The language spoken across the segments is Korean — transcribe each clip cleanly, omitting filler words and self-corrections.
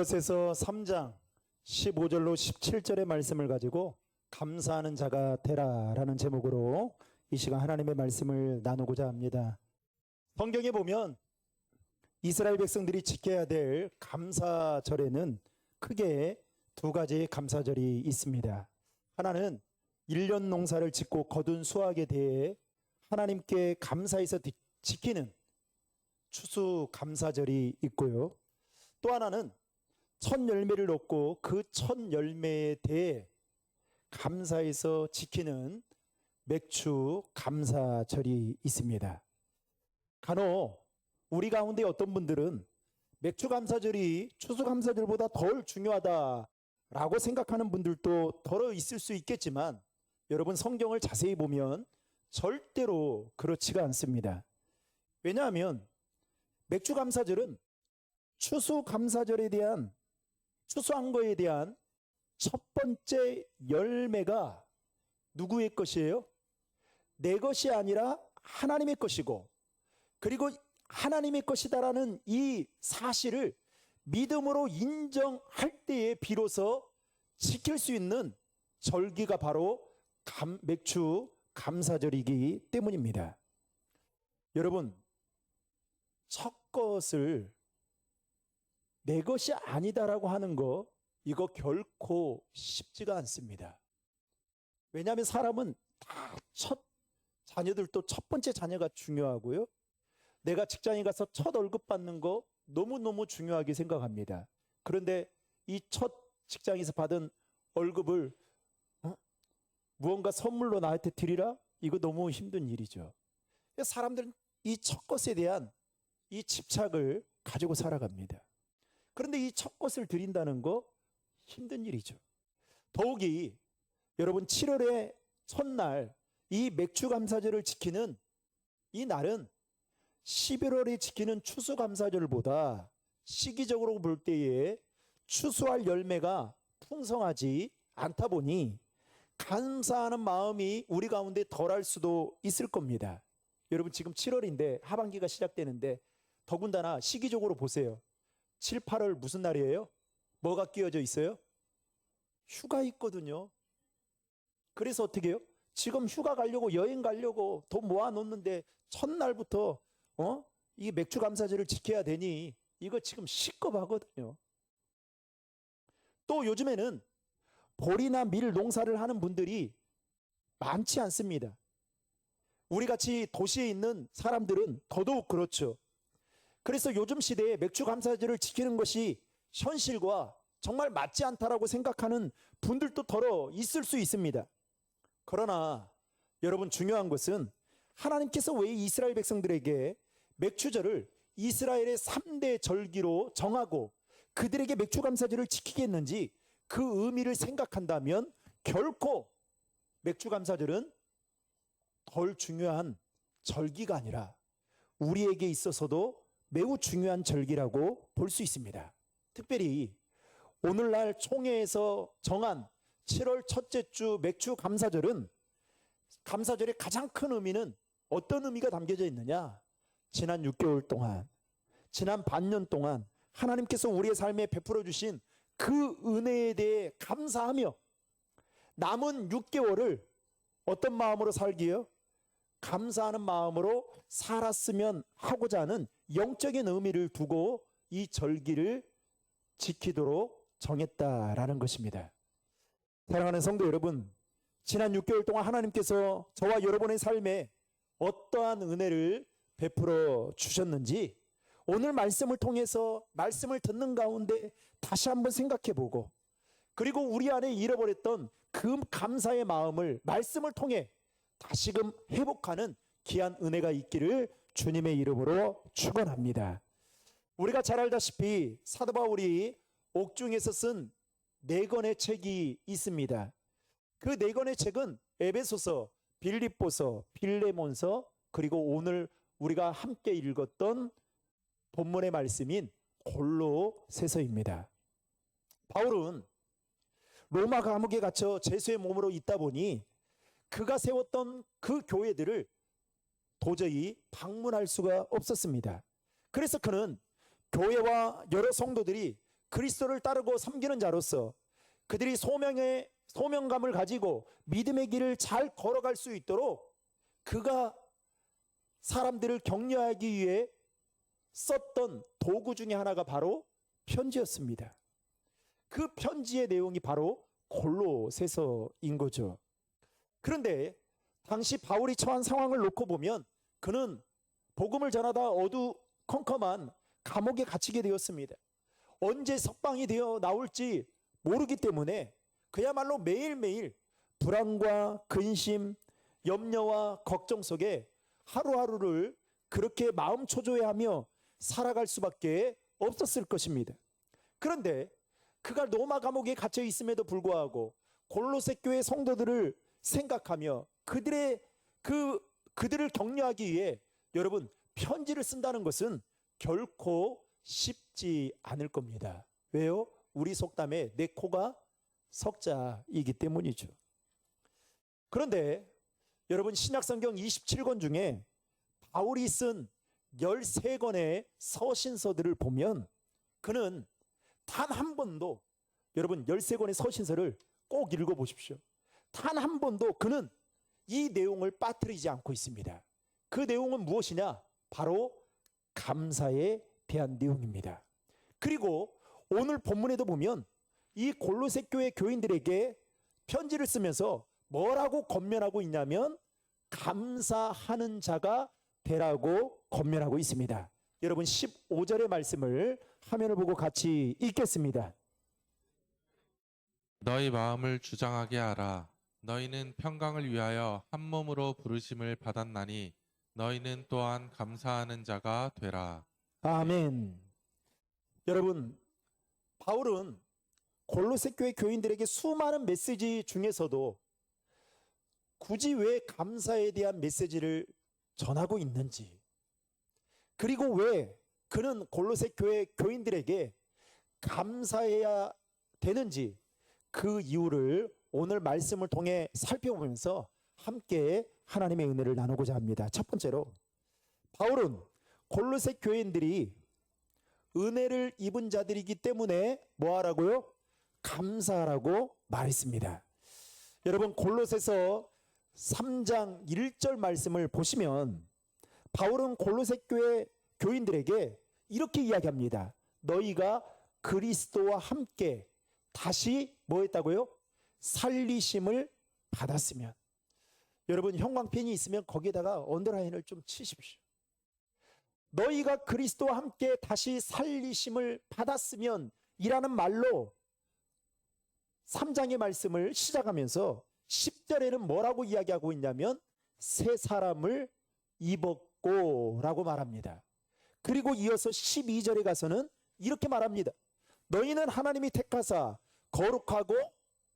골로새서 3장 15절로 17절의 말씀을 가지고 감사하는 자가 되라라는 제목으로 이 시간 하나님의 말씀을 나누고자 합니다. 성경에 보면 이스라엘 백성들이 지켜야 될 감사절에는 크게 두 가지의 감사절이 있습니다. 하나는 1년 농사를 짓고 거둔 수확에 대해 하나님께 감사해서 지키는 추수감사절이 있고요. 또 하나는 첫 열매를 얻고 그 첫 열매에 대해 감사해서 지키는 맥주 감사절이 있습니다. 간혹 우리 가운데 어떤 분들은 맥주 감사절이 추수 감사절보다 덜 중요하다라고 생각하는 분들도 덜어 있을 수 있겠지만 여러분, 성경을 자세히 보면 절대로 그렇지가 않습니다. 왜냐하면 맥주 감사절은 추수 감사절에 대한, 추수한 거에 대한 첫 번째 열매가 누구의 것이에요? 내 것이 아니라 하나님의 것이고, 그리고 하나님의 것이다라는 이 사실을 믿음으로 인정할 때에 비로소 지킬 수 있는 절기가 바로 맥주 감사절이기 때문입니다. 여러분, 첫 것을 내 것이 아니다라고 하는 거, 이거 결코 쉽지가 않습니다. 왜냐하면 사람은 다 자녀들도 첫 번째 자녀가 중요하고요. 내가 직장에 가서 첫 월급 받는 거 너무너무 중요하게 생각합니다. 그런데 이 첫 직장에서 받은 월급을 무언가 선물로 나한테 드리라? 이거 너무 힘든 일이죠. 사람들은 이 첫 것에 대한 이 집착을 가지고 살아갑니다. 그런데 이 첫 것을 드린다는 거 힘든 일이죠. 더욱이 여러분, 7월의 첫날 이 맥주감사절을 지키는 이 날은 11월에 지키는 추수감사절보다 시기적으로 볼 때에 추수할 열매가 풍성하지 않다 보니 감사하는 마음이 우리 가운데 덜할 수도 있을 겁니다. 여러분, 지금 7월인데 하반기가 시작되는데 더군다나 시기적으로 보세요. 7, 8월 무슨 날이에요? 뭐가 끼어져 있어요? 휴가 있거든요. 그래서 어떻게 해요? 지금 휴가 가려고, 여행 가려고 돈 모아놓는데 첫날부터 이 맥주 감사절을 지켜야 되니 이거 지금 시급하거든요. 또 요즘에는 보리나 밀 농사를 하는 분들이 많지 않습니다. 우리같이 도시에 있는 사람들은 더더욱 그렇죠. 그래서 요즘 시대에 맥주 감사절을 지키는 것이 현실과 정말 맞지 않다라고 생각하는 분들도 더러 있을 수 있습니다. 그러나 여러분, 중요한 것은 하나님께서 왜 이스라엘 백성들에게 맥주절을 이스라엘의 3대 절기로 정하고 그들에게 맥주 감사절을 지키게 했는지 그 의미를 생각한다면 결코 맥주 감사절은 덜 중요한 절기가 아니라 우리에게 있어서도 매우 중요한 절기라고 볼 수 있습니다. 특별히 오늘날 총회에서 정한 7월 첫째 주 맥주 감사절은, 감사절의 가장 큰 의미는 어떤 의미가 담겨져 있느냐? 지난 6개월 동안, 지난 반년 동안 하나님께서 우리의 삶에 베풀어 주신 그 은혜에 대해 감사하며 남은 6개월을 어떤 마음으로 살기요? 감사하는 마음으로 살았으면 하고자 하는 영적인 의미를 두고 이 절기를 지키도록 정했다라는 것입니다. 사랑하는 성도 여러분, 지난 6개월 동안 하나님께서 저와 여러분의 삶에 어떠한 은혜를 베풀어 주셨는지 오늘 말씀을 통해서, 말씀을 듣는 가운데 다시 한번 생각해보고, 그리고 우리 안에 잃어버렸던 그 감사의 마음을 말씀을 통해 다시금 회복하는 귀한 은혜가 있기를 주님의 이름으로 축원합니다. 우리가 잘 알다시피 사도 바울이 옥중에서 쓴 4권의 책이 있습니다. 그 4권의 책은 에베소서, 빌립보서, 빌레몬서, 그리고 오늘 우리가 함께 읽었던 본문의 말씀인 골로새서입니다. 바울은 로마 감옥에 갇혀 죄수의 몸으로 있다 보니 그가 세웠던 그 교회들을 도저히 방문할 수가 없었습니다. 그래서 그는 교회와 여러 성도들이 그리스도를 따르고 섬기는 자로서 그들이 소명감을 가지고 믿음의 길을 잘 걸어갈 수 있도록 그가 사람들을 격려하기 위해 썼던 도구 중에 하나가 바로 편지였습니다. 그 편지의 내용이 바로 골로새서인 거죠. 그런데 당시 바울이 처한 상황을 놓고 보면 그는 복음을 전하다 어두컴컴한 감옥에 갇히게 되었습니다. 언제 석방이 되어 나올지 모르기 때문에 그야말로 매일매일 불안과 근심, 염려와 걱정 속에 하루하루를 그렇게 마음 초조해하며 살아갈 수밖에 없었을 것입니다. 그런데 그가 로마 감옥에 갇혀 있음에도 불구하고 골로새 교회 성도들을 생각하며 그들을 격려하기 위해 여러분 편지를 쓴다는 것은 결코 쉽지 않을 겁니다. 왜요? 우리 속담에 내 코가 석자이기 때문이죠. 그런데 여러분 신약성경 27권 중에 바울이 쓴 13권의 서신서들을 보면 그는 단 한 번도 여러분 13권의 서신서를 꼭 읽어보십시오. 단 한 번도 그는 이 내용을 빠뜨리지 않고 있습니다. 그 내용은 무엇이냐? 바로 감사에 대한 내용입니다. 그리고 오늘 본문에도 보면 이 골로새 교회 교인들에게 편지를 쓰면서 뭐라고 권면하고 있냐면 감사하는 자가 되라고 권면하고 있습니다. 여러분 15절의 말씀을 화면을 보고 같이 읽겠습니다. 너희 마음을 주장하게 하라. 너희는 평강을 위하여 한 몸으로 부르심을 받았나니 너희는 또한 감사하는 자가 되라. 아멘. 여러분 바울은 골로새 교회 교인들에게 수많은 메시지 중에서도 굳이 왜 감사에 대한 메시지를 전하고 있는지, 그리고 왜 그는 골로새 교회 교인들에게 감사해야 되는지 그 이유를 오늘 말씀을 통해 살펴보면서 함께 하나님의 은혜를 나누고자 합니다. 첫 번째로 바울은 골로새 교인들이 은혜를 입은 자들이기 때문에 뭐하라고요? 감사하라고 말했습니다. 여러분 골로새서 3장 1절 말씀을 보시면 바울은 골로새 교회 교인들에게 이렇게 이야기합니다. 너희가 그리스도와 함께 다시 뭐 했다고요? 살리심을 받았으면. 여러분 형광펜이 있으면 거기에다가 언더라인을 좀 치십시오. 너희가 그리스도와 함께 다시 살리심을 받았으면 이라는 말로 3장의 말씀을 시작하면서 10절에는 뭐라고 이야기하고 있냐면 새 사람을 입었고 라고 말합니다. 그리고 이어서 12절에 가서는 이렇게 말합니다. 너희는 하나님이 택하사 거룩하고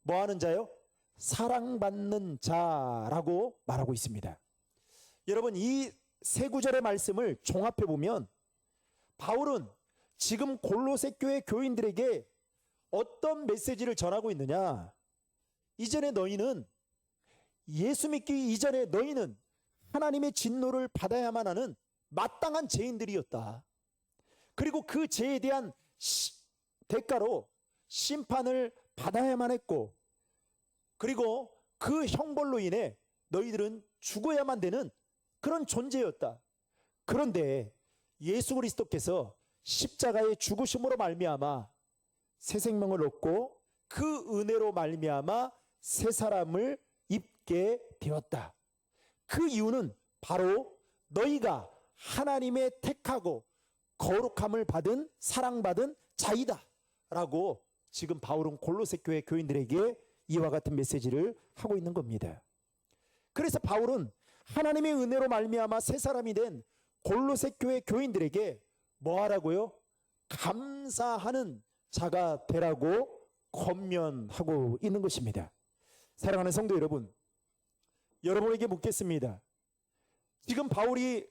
뭐하는 자요? 사랑받는 자라고 말하고 있습니다. 여러분 이 세 구절의 말씀을 종합해 보면 바울은 지금 골로새 교회 교인들에게 어떤 메시지를 전하고 있느냐? 이전에 너희는 예수 믿기 이전에 너희는 하나님의 진노를 받아야만 하는 마땅한 죄인들이었다. 그리고 그 죄에 대한 대가로 심판을 받아야만 했고, 그리고 그 형벌로 인해 너희들은 죽어야만 되는 그런 존재였다. 그런데 예수 그리스도께서 십자가의 죽으심으로 말미암아 새 생명을 얻고 그 은혜로 말미암아 새 사람을 입게 되었다. 그 이유는 바로 너희가 하나님의 택하고 거룩함을 받은 사랑받은 자이다 라고 지금 바울은 골로새 교회 교인들에게 이와 같은 메시지를 하고 있는 겁니다. 그래서 바울은 하나님의 은혜로 말미암아 새 사람이 된 골로새 교회 교인들에게 뭐 하라고요? 감사하는 자가 되라고 권면하고 있는 것입니다. 사랑하는 성도 여러분, 여러분에게 묻겠습니다. 지금 바울이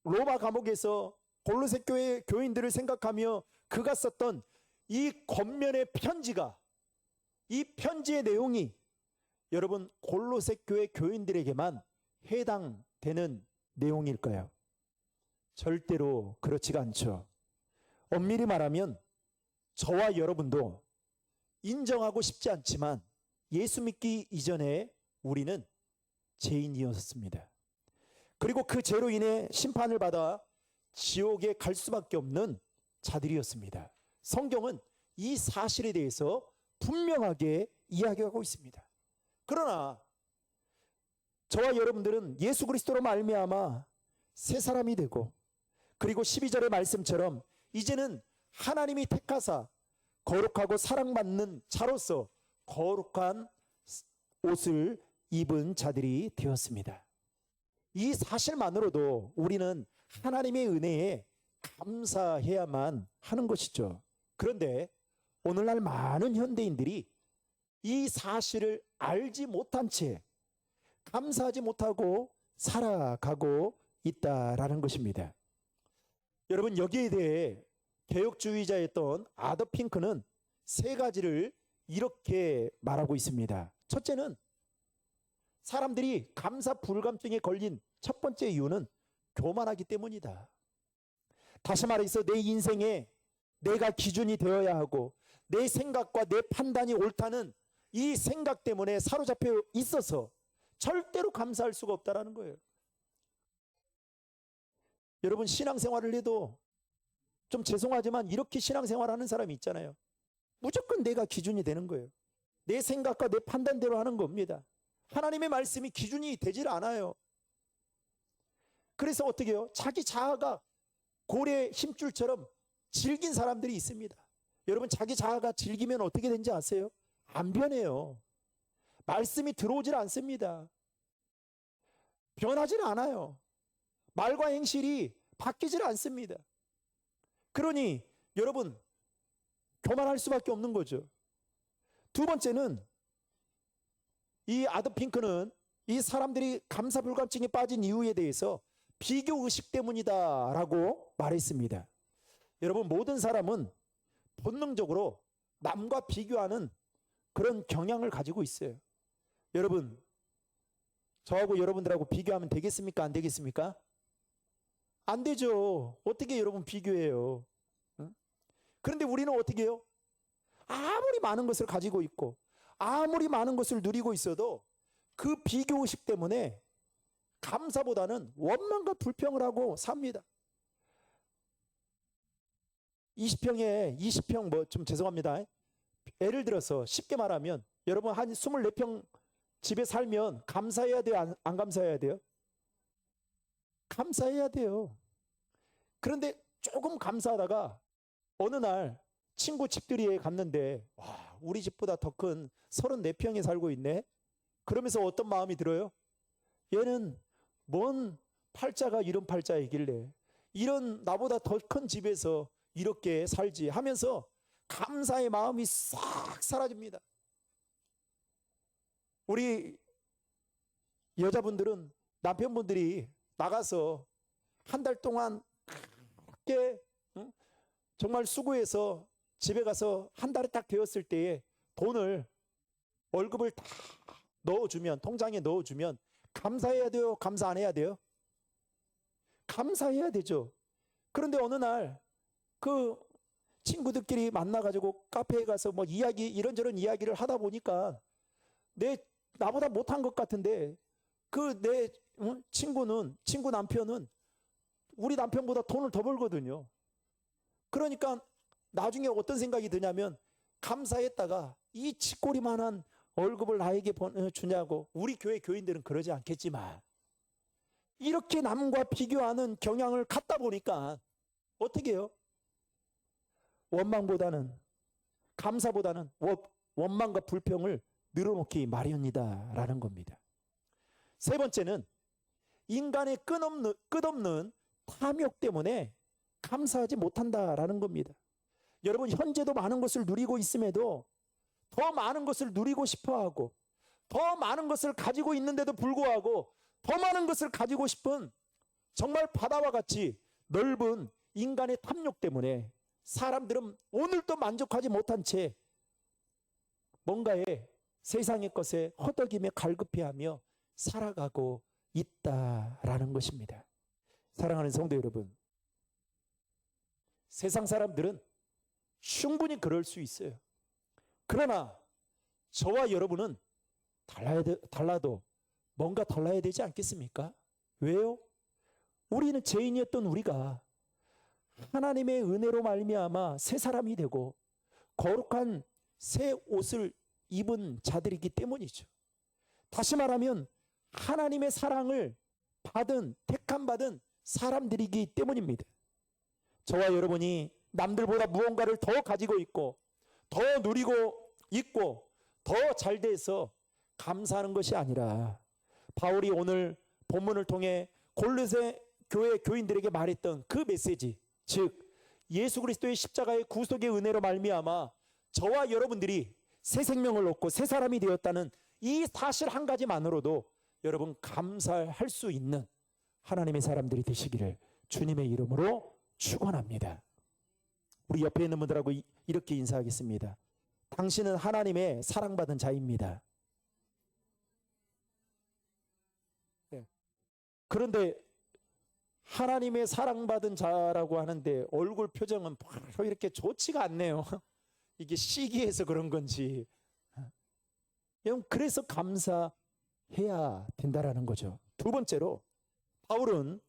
로마 감옥에서 골로새 교회 교인들을 생각하며 그가 썼던 이 권면의 편지가, 이 편지의 내용이 여러분 골로새 교회 교인들에게만 해당되는 내용일까요? 절대로 그렇지가 않죠. 엄밀히 말하면 저와 여러분도 인정하고 싶지 않지만 예수 믿기 이전에 우리는 죄인이었습니다. 그리고 그 죄로 인해 심판을 받아 지옥에 갈 수밖에 없는 자들이었습니다. 성경은 이 사실에 대해서 분명하게 이야기하고 있습니다. 그러나 저와 여러분들은 예수 그리스도로 말미암아 새 사람이 되고, 그리고 12절의 말씀처럼 이제는 하나님이 택하사 거룩하고 사랑받는 자로서 거룩한 옷을 입은 자들이 되었습니다. 이 사실만으로도 우리는 하나님의 은혜에 감사해야만 하는 것이죠. 그런데 오늘날 많은 현대인들이 이 사실을 알지 못한 채 감사하지 못하고 살아가고 있다라는 것입니다. 여러분, 여기에 대해 개혁주의자였던 아더 핑크는 세 가지를 이렇게 말하고 있습니다. 첫째는 사람들이 감사 불감증에 걸린 첫 번째 이유는 교만하기 때문이다. 다시 말해서 내 인생에 내가 기준이 되어야 하고 내 생각과 내 판단이 옳다는 이 생각 때문에 사로잡혀 있어서 절대로 감사할 수가 없다라는 거예요. 여러분, 신앙생활을 해도 좀 죄송하지만 이렇게 신앙생활하는 사람이 있잖아요. 무조건 내가 기준이 되는 거예요. 내 생각과 내 판단대로 하는 겁니다. 하나님의 말씀이 기준이 되질 않아요. 그래서 어떻게 해요? 자기 자아가 고래 힘줄처럼 질긴 사람들이 있습니다. 여러분, 자기 자아가 질기면 어떻게 되는지 아세요? 안 변해요. 말씀이 들어오질 않습니다. 변하질 않아요. 말과 행실이 바뀌질 않습니다. 그러니 여러분, 교만할 수밖에 없는 거죠. 두 번째는 이 아더 핑크는 이 사람들이 감사 불감증에 빠진 이유에 대해서 비교 의식 때문이다라고 말했습니다. 여러분, 모든 사람은 본능적으로 남과 비교하는 그런 경향을 가지고 있어요. 여러분, 저하고 여러분들하고 비교하면 되겠습니까? 안 되겠습니까? 안 되죠. 어떻게 여러분 비교해요? 응? 그런데 우리는 어떻게 해요? 아무리 많은 것을 가지고 있고 아무리 많은 것을 누리고 있어도 그 비교의식 때문에 감사보다는 원망과 불평을 하고 삽니다. 20평에 20평 뭐 좀 죄송합니다. 예를 들어서 쉽게 말하면 여러분 한 24평 집에 살면 감사해야 돼요? 안 감사해야 돼요? 감사해야 돼요. 그런데 조금 감사하다가 어느 날 친구 집들이에 갔는데 와, 우리 집보다 더 큰 34평에 살고 있네. 그러면서 어떤 마음이 들어요? 얘는 뭔 팔자가 이런 팔자이길래 이런 나보다 더 큰 집에서 이렇게 살지 하면서 감사의 마음이 싹 사라집니다. 우리 여자분들은 남편분들이 나가서 한 달 동안 그렇게 정말 수고해서 집에 가서 한 달이 딱 되었을 때에 돈을 월급을 다 넣어주면, 통장에 넣어주면 감사해야 돼요? 감사 안 해야 돼요? 감사해야 되죠. 그런데 어느 날 그 친구들끼리 만나가지고 카페에 가서 뭐 이야기 이런저런 이야기를 하다 보니까 나보다 못한 것 같은데 그 내 친구 남편은 우리 남편보다 돈을 더 벌거든요. 그러니까 나중에 어떤 생각이 드냐면 감사했다가 이 치꼬리만한 월급을 나에게 주냐고. 우리 교회 교인들은 그러지 않겠지만 이렇게 남과 비교하는 경향을 갖다 보니까 어떻게 해요? 원망보다는 감사보다는 원망과 불평을 늘어놓기 마련이다라는 겁니다. 세 번째는 인간의 끝없는 탐욕 때문에 감사하지 못한다라는 겁니다. 여러분, 현재도 많은 것을 누리고 있음에도 더 많은 것을 누리고 싶어하고 더 많은 것을 가지고 있는데도 불구하고 더 많은 것을 가지고 싶은 정말 바다와 같이 넓은 인간의 탐욕 때문에 사람들은 오늘도 만족하지 못한 채 뭔가에 세상의 것에 허덕이며 갈급해하며 살아가고 있다라는 것입니다. 사랑하는 성도 여러분, 세상 사람들은 충분히 그럴 수 있어요. 그러나 저와 여러분은 달라도 뭔가 달라야 되지 않겠습니까? 왜요? 우리는 죄인이었던 우리가 하나님의 은혜로 말미암아 새 사람이 되고 거룩한 새 옷을 입은 자들이기 때문이죠. 다시 말하면 하나님의 사랑을 택함 받은 사람들이기 때문입니다. 저와 여러분이 남들보다 무언가를 더 가지고 있고 더 누리고 있고 더 잘 돼서 감사하는 것이 아니라 바울이 오늘 본문을 통해 골로새 교회 교인들에게 말했던 그 메시지, 즉 예수 그리스도의 십자가의 구속의 은혜로 말미암아 저와 여러분들이 새 생명을 얻고 새 사람이 되었다는 이 사실 한 가지만으로도 여러분 감사할 수 있는 하나님의 사람들이 되시기를 주님의 이름으로 축원합니다. 우리 옆에 있는 분들하고 이렇게 인사하겠습니다. 당신은 하나님의 사랑받은 자입니다. 네. 그런데 하나님의 사랑받은 자라고 하는데 얼굴 표정은 별로 이렇게 좋지가 않네요. 이게 시기해서 그런 건지. 그래서 감사해야 된다라는 거죠. 두 번째로 바울은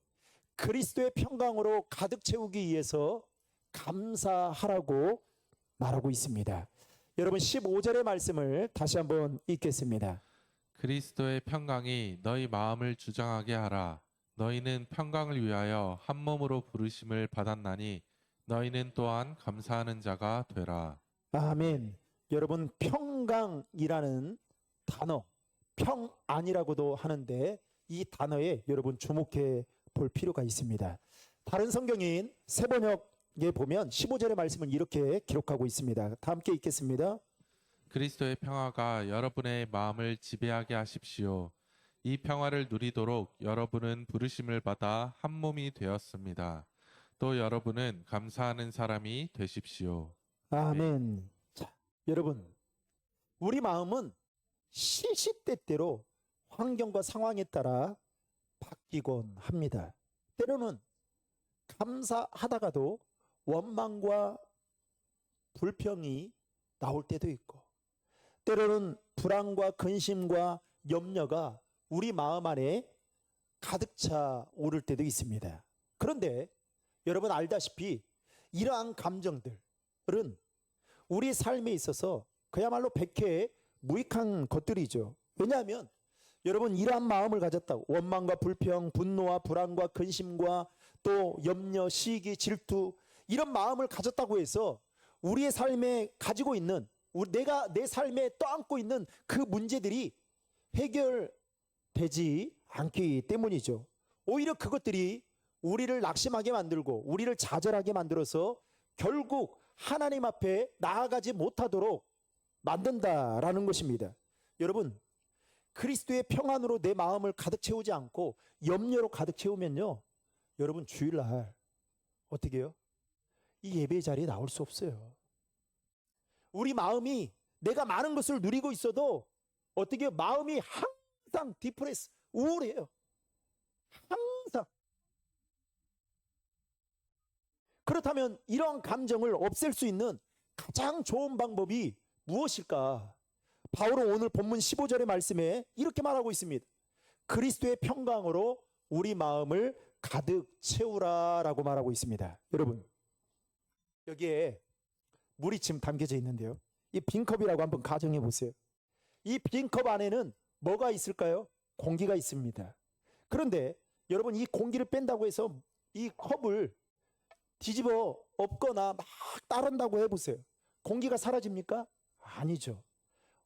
그리스도의 평강으로 가득 채우기 위해서 감사하라고 말하고 있습니다. 여러분 15절의 말씀을 다시 한번 읽겠습니다. 그리스도의 평강이 너희 마음을 주장하게 하라. 너희는 평강을 위하여 한 몸으로 부르심을 받았나니 너희는 또한 감사하는 자가 되라. 아멘. 여러분 평강이라는 단어, 평안이라고도 하는데 이 단어에 여러분 주목해 볼 필요가 있습니다. 다른 성경인 세번역에 보면 15절의 말씀을 이렇게 기록하고 있습니다. 다 함께 읽겠습니다. 그리스도의 평화가 여러분의 마음을 지배하게 하십시오. 이 평화를 누리도록 여러분은 부르심을 받아 한 몸이 되었습니다. 또 여러분은 감사하는 사람이 되십시오. 아멘. 자, 여러분 우리 마음은 시시때때로 환경과 상황에 따라 바뀌곤 합니다. 때로는 감사하다가도 원망과 불평이 나올 때도 있고 때로는 불안과 근심과 염려가 우리 마음 안에 가득 차 오를 때도 있습니다. 그런데 여러분 알다시피 이러한 감정들은 우리 삶에 있어서 그야말로 백해에 무익한 것들이죠. 왜냐하면 여러분 이러한 마음을 가졌다고 원망과 불평, 분노와 불안과 근심과 또 염려, 시기, 질투 이런 마음을 가졌다고 해서 우리의 삶에 가지고 있는 내가 내 삶에 떠안고 있는 그 문제들이 해결되지 않기 때문이죠. 오히려 그것들이 우리를 낙심하게 만들고 우리를 좌절하게 만들어서 결국 하나님 앞에 나아가지 못하도록 만든다라는 것입니다. 여러분 그리스도의 평안으로 내 마음을 가득 채우지 않고 염려로 가득 채우면요 여러분 주일날 어떻게 해요? 이 예배 자리에 나올 수 없어요. 우리 마음이 내가 많은 것을 누리고 있어도 어떻게 해요? 마음이 항상 디프레스 우울해요. 항상. 그렇다면 이러한 감정을 없앨 수 있는 가장 좋은 방법이 무엇일까? 바울은 오늘 본문 15절의 말씀에 이렇게 말하고 있습니다. 그리스도의 평강으로 우리 마음을 가득 채우라라고 말하고 있습니다. 여러분 여기에 물이 지금 담겨져 있는데요. 이 빈컵이라고 한번 가정해 보세요. 이 빈컵 안에는 뭐가 있을까요? 공기가 있습니다. 그런데 여러분 이 공기를 뺀다고 해서 이 컵을 뒤집어 엎거나 막 따른다고 해보세요. 공기가 사라집니까? 아니죠.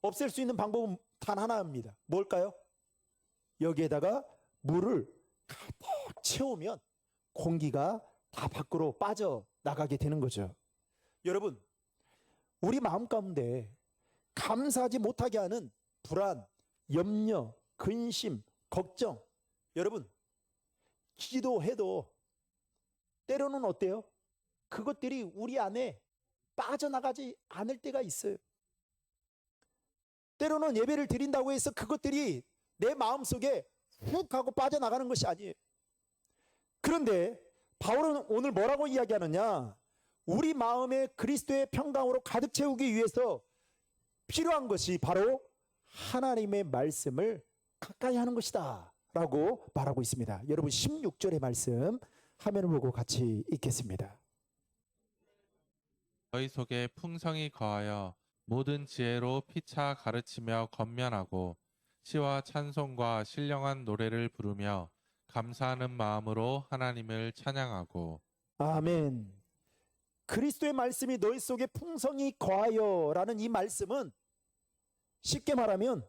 없앨 수 있는 방법은 단 하나입니다. 뭘까요? 여기에다가 물을 가득 채우면 공기가 다 밖으로 빠져나가게 되는 거죠. 여러분 우리 마음 가운데 감사하지 못하게 하는 불안, 염려, 근심, 걱정 여러분 기도해도 때로는 어때요? 그것들이 우리 안에 빠져나가지 않을 때가 있어요. 때로는 예배를 드린다고 해서 그것들이 내 마음속에 훅 하고 빠져나가는 것이 아니에요. 그런데 바울은 오늘 뭐라고 이야기하느냐? 우리 마음에 그리스도의 평강으로 가득 채우기 위해서 필요한 것이 바로 하나님의 말씀을 가까이 하는 것이다 라고 말하고 있습니다. 여러분 16절의 말씀 화면을 보고 같이 읽겠습니다. 너희 속에 풍성이 거하여 모든 지혜로 피차 가르치며 권면하고 시와 찬송과 신령한 노래를 부르며 감사하는 마음으로 하나님을 찬양하고. 아멘. 그리스도의 말씀이 너희 속에 풍성이 거하여 라는 이 말씀은 쉽게 말하면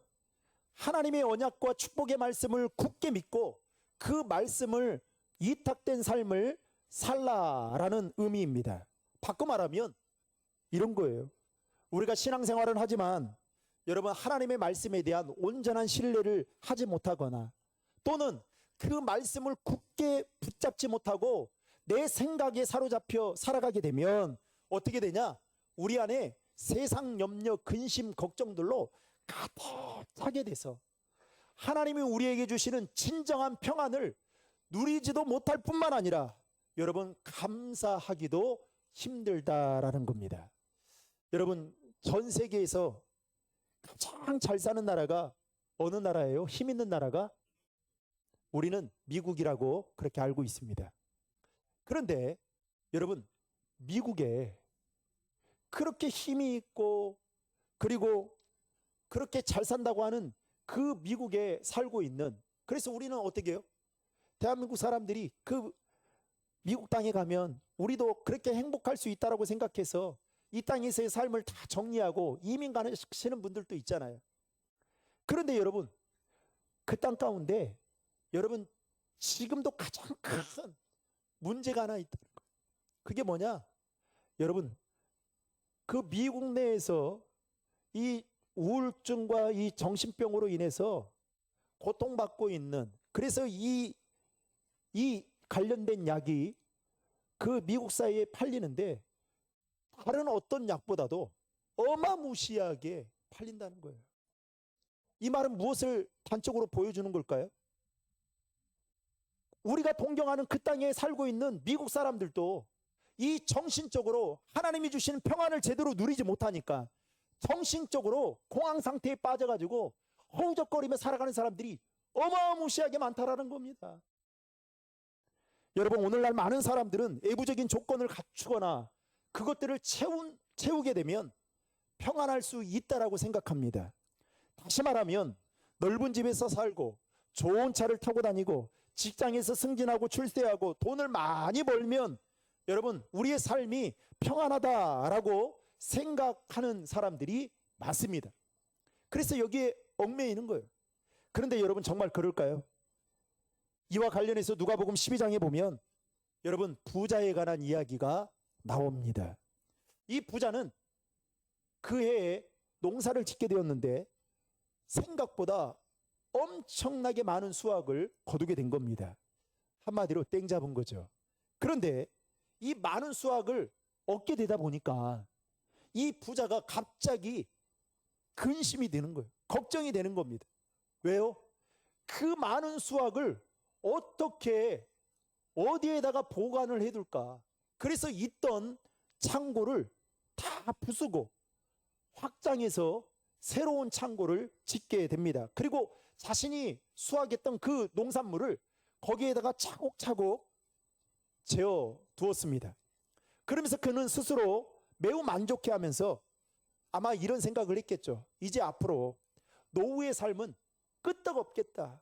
하나님의 언약과 축복의 말씀을 굳게 믿고 그 말씀을 위탁된 삶을 살라라는 의미입니다. 바꿔 말하면 이런 거예요. 우리가 신앙생활은 하지만 여러분 하나님의 말씀에 대한 온전한 신뢰를 하지 못하거나 또는 그 말씀을 굳게 붙잡지 못하고 내 생각에 사로잡혀 살아가게 되면 어떻게 되냐? 우리 안에 세상 염려, 근심, 걱정들로 가득 차게 돼서 하나님이 우리에게 주시는 진정한 평안을 누리지도 못할 뿐만 아니라 여러분 감사하기도 힘들다라는 겁니다. 여러분 전 세계에서 가장 잘 사는 나라가 어느 나라예요? 힘 있는 나라가? 우리는 미국이라고 그렇게 알고 있습니다. 그런데 여러분 미국에 그렇게 힘이 있고 그리고 그렇게 잘 산다고 하는 그 미국에 살고 있는, 그래서 우리는 어떻게 해요? 대한민국 사람들이 그 미국 땅에 가면 우리도 그렇게 행복할 수 있다라고 생각해서 이 땅에서의 삶을 다 정리하고 이민 가시는 분들도 있잖아요. 그런데 여러분 그 땅 가운데 여러분 지금도 가장 큰 문제가 하나 있다는 거예요. 그게 뭐냐? 여러분 그 미국 내에서 이 우울증과 이 정신병으로 인해서 고통받고 있는, 그래서 이 관련된 약이 그 미국 사회에 팔리는데 다른 어떤 약보다도 어마무시하게 팔린다는 거예요. 이 말은 무엇을 단적으로 보여주는 걸까요? 우리가 동경하는 그 땅에 살고 있는 미국 사람들도 이 정신적으로 하나님이 주시는 평안을 제대로 누리지 못하니까 정신적으로 공황 상태에 빠져가지고 허우적거리며 살아가는 사람들이 어마무시하게 많다라는 겁니다. 여러분 오늘날 많은 사람들은 외부적인 조건을 갖추거나 그것들을 채우게 되면 평안할 수 있다라고 생각합니다. 다시 말하면 넓은 집에서 살고 좋은 차를 타고 다니고 직장에서 승진하고 출세하고 돈을 많이 벌면 여러분 우리의 삶이 평안하다라고 생각하는 사람들이 많습니다. 그래서 여기에 얽매이는 거예요. 그런데 여러분 정말 그럴까요? 이와 관련해서 누가복음 12장에 보면 여러분 부자에 관한 이야기가 나옵니다. 이 부자는 그 해에 농사를 짓게 되었는데 생각보다 엄청나게 많은 수확을 거두게 된 겁니다. 한마디로 땡 잡은 거죠. 그런데 이 많은 수확을 얻게 되다 보니까 이 부자가 갑자기 근심이 되는 거예요. 걱정이 되는 겁니다. 왜요? 그 많은 수확을 어떻게 어디에다가 보관을 해둘까? 그래서 있던 창고를 다 부수고 확장해서 새로운 창고를 짓게 됩니다. 그리고 자신이 수확했던 그 농산물을 거기에다가 차곡차곡 재어 두었습니다. 그러면서 그는 스스로 매우 만족해하면서 아마 이런 생각을 했겠죠. 이제 앞으로 노후의 삶은 끄떡없겠다.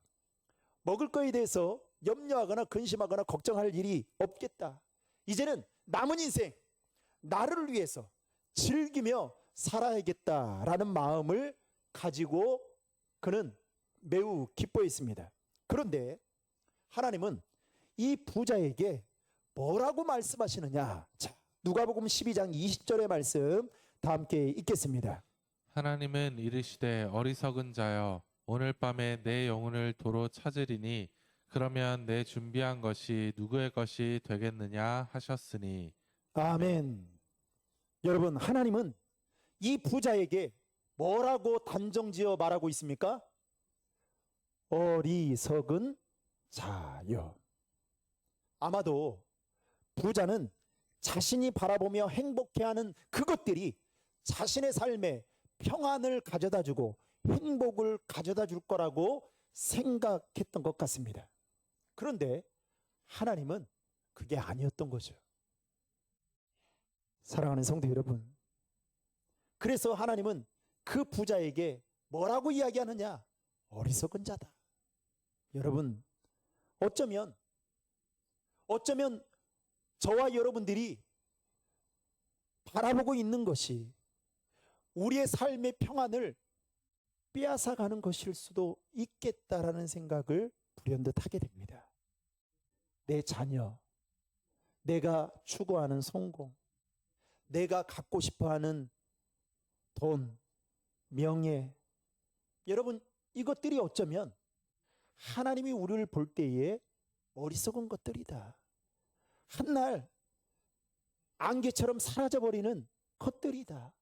먹을 거에 대해서 염려하거나 근심하거나 걱정할 일이 없겠다. 이제는 남은 인생 나를 위해서 즐기며 살아야겠다라는 마음을 가지고 그는 매우 기뻐했습니다. 그런데 하나님은 이 부자에게 뭐라고 말씀하시느냐? 자, 누가복음 12장 20절의 말씀 다 함께 읽겠습니다. 하나님은 이르시되 어리석은 자여 오늘 밤에 내 영혼을 도로 찾으리니 그러면 내 준비한 것이 누구의 것이 되겠느냐 하셨으니. 아멘. 여러분 하나님은 이 부자에게 뭐라고 단정지어 말하고 있습니까? 어리석은 자여. 아마도 부자는 자신이 바라보며 행복해하는 그것들이 자신의 삶에 평안을 가져다 주고 행복을 가져다 줄 거라고 생각했던 것 같습니다. 그런데 하나님은 그게 아니었던 거죠. 사랑하는 성도 여러분, 그래서 하나님은 그 부자에게 뭐라고 이야기하느냐? 어리석은 자다. 여러분, 어쩌면 저와 여러분들이 바라보고 있는 것이 우리의 삶의 평안을 빼앗아가는 것일 수도 있겠다라는 생각을 불현듯 하게 됩니다. 내 자녀, 내가 추구하는 성공, 내가 갖고 싶어하는 돈, 명예, 여러분, 이것들이 어쩌면 하나님이 우리를 볼 때에 어리석은 것들이다. 한날 안개처럼 사라져버리는 것들이다.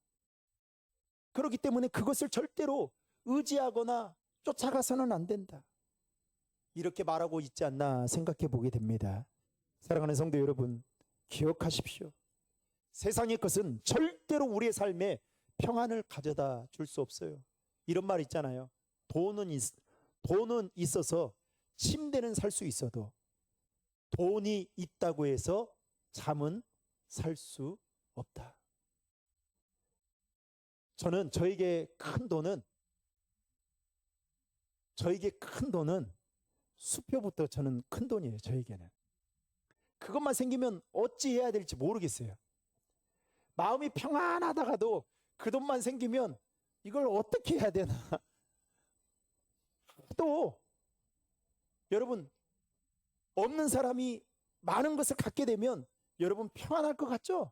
그렇기 때문에 그것을 절대로 의지하거나 쫓아가서는 안 된다. 이렇게 말하고 있지 않나 생각해 보게 됩니다. 사랑하는 성도 여러분, 기억하십시오. 세상의 것은 절대로 우리의 삶에 평안을 가져다 줄 수 없어요. 이런 말 있잖아요. 돈은 있어서 침대는 살 수 있어도 돈이 있다고 해서 잠은 살 수 없다. 저는 저에게 큰 돈은 수표부터 저는 큰 돈이에요. 저에게는. 그것만 생기면 어찌 해야 될지 모르겠어요. 마음이 평안하다가도 그 돈만 생기면 이걸 어떻게 해야 되나. 또 여러분, 없는 사람이 많은 것을 갖게 되면 여러분 평안할 것 같죠?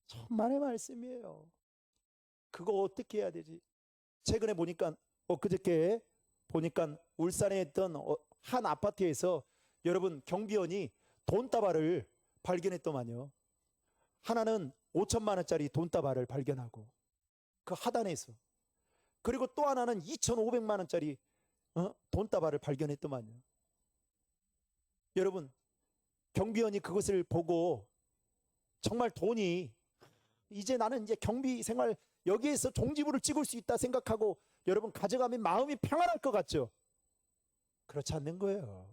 천만의 말씀이에요. 그거 어떻게 해야 되지? 최근에 보니까 엊그저께 보니까 울산에 있던 한 아파트에서 여러분 경비원이 돈다발을 발견했더만요. 하나는 5천만 원짜리 돈다발을 발견하고 그 하단에서, 그리고 또 하나는 2,500만 원짜리 돈다발을 발견했더만요. 여러분, 경비원이 그것을 보고 정말 돈이 이제 나는 이제 경비 생활 여기에서 종지부를 찍을 수 있다 생각하고 여러분 가져가면 마음이 평안할 것 같죠? 그렇지 않는 거예요.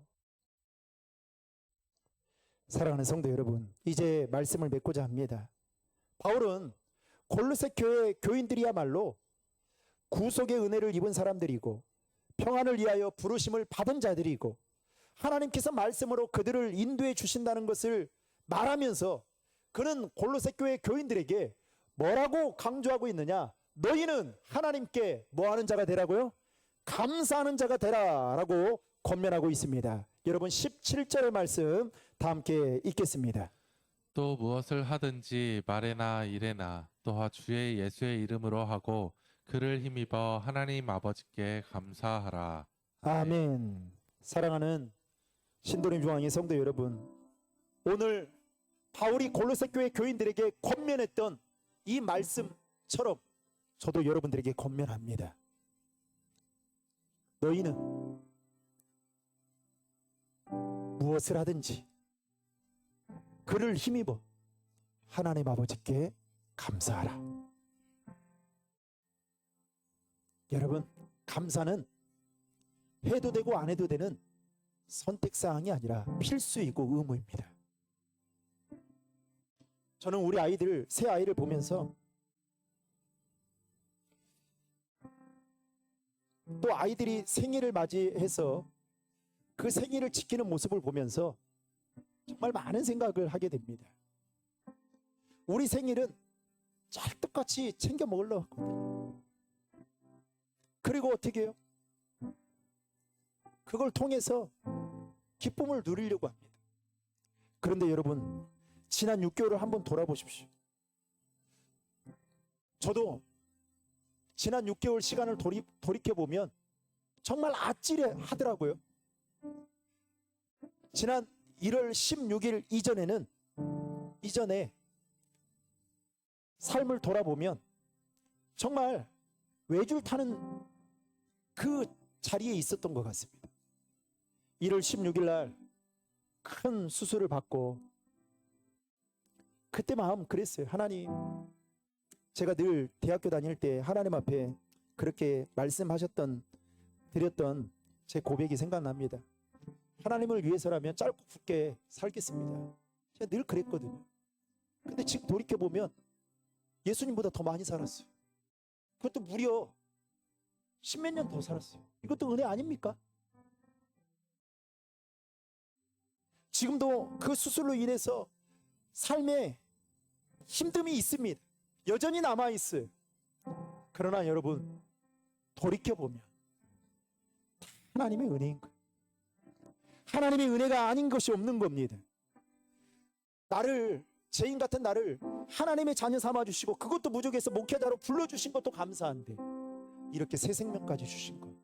사랑하는 성도 여러분, 이제 말씀을 맺고자 합니다. 바울은 골로새 교회 교인들이야말로 구속의 은혜를 입은 사람들이고 평안을 위하여 부르심을 받은 자들이고 하나님께서 말씀으로 그들을 인도해 주신다는 것을 말하면서 그는 골로새 교회 교인들에게 뭐라고 강조하고 있느냐? 너희는 하나님께 뭐하는 자가 되라고요? 감사하는 자가 되라라고 권면하고 있습니다. 여러분 17절의 말씀 다 함께 읽겠습니다. 또 무엇을 하든지 말에나 일에나 또한 주의 예수의 이름으로 하고 그를 힘입어 하나님 아버지께 감사하라. 아멘. 사랑하는 신도림 중앙의 성도 여러분, 오늘 바울이 골로새 교회 교인들에게 권면했던 이 말씀처럼 저도 여러분들에게 권면합니다. 너희는 무엇을 하든지 그를 힘입어 하나님 아버지께 감사하라. 여러분, 감사는 해도 되고 안 해도 되는 선택사항이 아니라 필수이고 의무입니다. 저는 우리 아이들, 새 아이를 보면서 또 아이들이 생일을 맞이해서 그 생일을 지키는 모습을 보면서 정말 많은 생각을 하게 됩니다. 우리 생일은 짤떡같이 챙겨 먹으려고 하거든요. 그리고 어떻게 해요? 그걸 통해서 기쁨을 누리려고 합니다. 그런데 여러분, 지난 6개월을 한번 돌아보십시오. 저도 지난 6개월 시간을 돌이켜보면 정말 아찔하더라고요. 지난 1월 16일 이전에 삶을 돌아보면 정말 외줄 타는 그 자리에 있었던 것 같습니다. 1월 16일 날 큰 수술을 받고 그때 마음 그랬어요. 하나님, 제가 늘 대학교 다닐 때 하나님 앞에 그렇게 말씀하셨던, 드렸던 제 고백이 생각납니다. 하나님을 위해서라면 짧고 굵게 살겠습니다. 제가 늘 그랬거든요. 근데 지금 돌이켜보면 예수님보다 더 많이 살았어요. 그것도 무려 십몇 년 더 살았어요. 이것도 은혜 아닙니까? 지금도 그 수술로 인해서 삶에 힘듦이 있습니다. 여전히 남아있어요. 그러나 여러분, 돌이켜보면 하나님의 은혜인 거예요. 하나님의 은혜가 아닌 것이 없는 겁니다. 나를, 죄인 같은 나를 하나님의 자녀 삼아주시고, 그것도 부족해서 목회자로 불러주신 것도 감사한데 이렇게 새 생명까지 주신 것,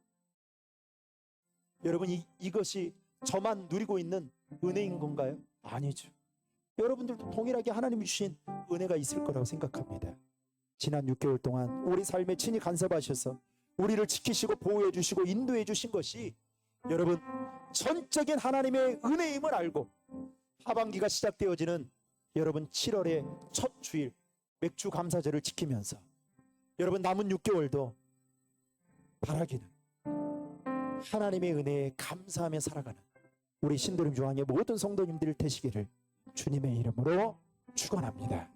여러분, 이것이 저만 누리고 있는 은혜인 건가요? 아니죠. 여러분들도 동일하게 하나님이 주신 은혜가 있을 거라고 생각합니다. 지난 6개월 동안 우리 삶에 친히 간섭하셔서 우리를 지키시고 보호해 주시고 인도해 주신 것이 여러분 전적인 하나님의 은혜임을 알고, 하반기가 시작되어지는 여러분 7월의 첫 주일 맥주 감사절을 지키면서 여러분 남은 6개월도 바라기는 하나님의 은혜에 감사하며 살아가는 우리 신도림 중앙의 모든 성도님들 되시기를 주님의 이름으로 축원합니다.